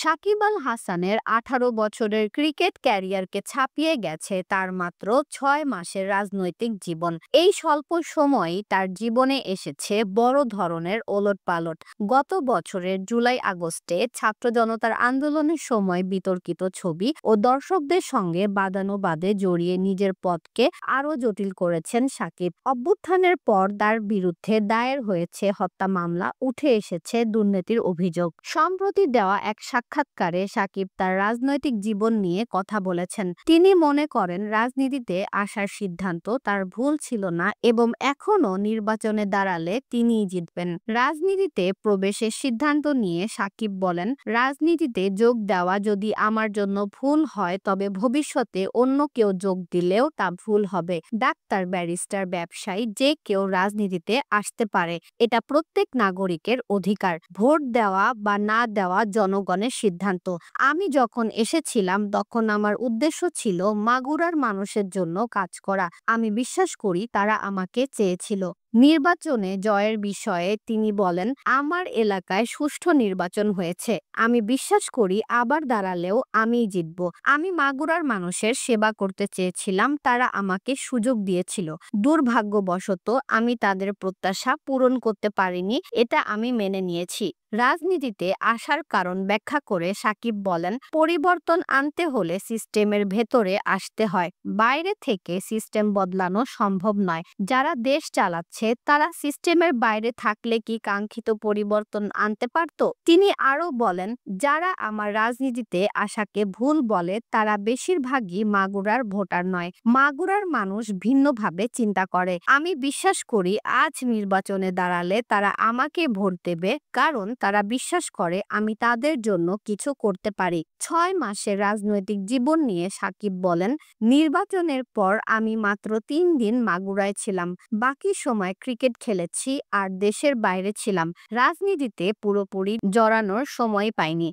সাকিব আল হাসানের ১৮ বছরের ক্রিকেট ক্যারিয়ারকে ছাপিয়ে গেছে তার মাত্র ৬ মাসের রাজনৈতিক জীবন। এই স্বল্প সময়েই তার জীবনে এসেছে বড় ধরনের ওলটপালট। গত বছরের জুলাই-আগস্টে ছাত্র জনতার আন্দোলনের সময় বিতর্কিত ছবি ও দর্শকদের সঙ্গে বাদানুবাদে জড়িয়ে নিজের পথকে আরও জটিল করেছেন সাকিব। অভ্যুত্থানের পর তার বিরুদ্ধে দায়ের হয়েছে হত্যা মামলা, উঠে এসেছে দুর্নীতির অভিযোগ। সম্প্রতি দেওয়া এক সাক্ষাৎকারে সাকিব তার রাজনৈতিক জীবন নিয়ে কথা বলেছেন। তিনি মনে করেন রাজনীতিতে আসার সিদ্ধান্ত তার ভুল ছিল না এবং এখনো নির্বাচনে দাঁড়ালে তিনিই জিতবেন। রাজনীতিতে প্রবেশের সিদ্ধান্ত নিয়ে সাকিব বলেন, রাজনীতিতে যোগ দেওয়া যদি আমার জন্য ভুল হয় তবে ভবিষ্যতে অন্য কেউ যোগ দিলেও তা ভুল হবে। ডাক্তার, ব্যারিস্টার, ব্যবসায়ী যে কেউ রাজনীতিতে আসতে পারে, এটা প্রত্যেক নাগরিকের অধিকার। ভোট দেওয়া বা না দেওয়া জনগণের সিদ্ধান্ত। আমি যখন এসেছিলাম তখন আমার উদ্দেশ্য ছিল মাগুরার মানুষের জন্য কাজ করা। আমি বিশ্বাস করি তারা আমাকে চেয়েছিল। নির্বাচনে জয়ের বিষয়ে তিনি বলেন, আমার এলাকায় সুষ্ঠু নির্বাচন হয়েছে। আমি বিশ্বাস করি আবার দাঁড়ালেও আমিই জিতব। আমি মাগুরার মানুষের সেবা করতে চেয়েছিলাম, তারা আমাকে সুযোগ দিয়েছিল। দুর্ভাগ্যবশত আমি তাদের প্রত্যাশা পূরণ করতে পারিনি, এটা আমি মেনে নিয়েছি। রাজনীতিতে আসার কারণ ব্যাখ্যা করে সাকিব বলেন, পরিবর্তন আনতে হলে সিস্টেমের ভেতরে আসতে হয়। বাইরে থেকে সিস্টেম বদলানো সম্ভব নয়। যারা দেশ চালাচ্ছে তারা সিস্টেমের বাইরে থাকলে কি কাঙ্ক্ষিত পরিবর্তন আনতে পারত? তিনি আরো বলেন, যারা আমার রাজনীতিতে আসাকে ভুল বলে তারা বেশিরভাগই মাগুরার ভোটার নয়। মাগুরার মানুষ ভিন্নভাবে চিন্তা করে। আমি বিশ্বাস করি আজ নির্বাচনে দাঁড়ালে তারা আমাকে ভোট দেবে, কারণ তারা বিশ্বাস করে আমি তাদের জন্য কিছু করতে পারি। ৬ মাসের রাজনৈতিক জীবন নিয়ে সাকিব বলেন, নির্বাচনের পর আমি মাত্র ৩ দিন মাগুরায় ছিলাম। বাকি সময় ক্রিকেট খেলেছি আর দেশের বাইরে ছিলাম। রাজনীতিতে পুরোপুরি জড়ানোর সময় পাইনি।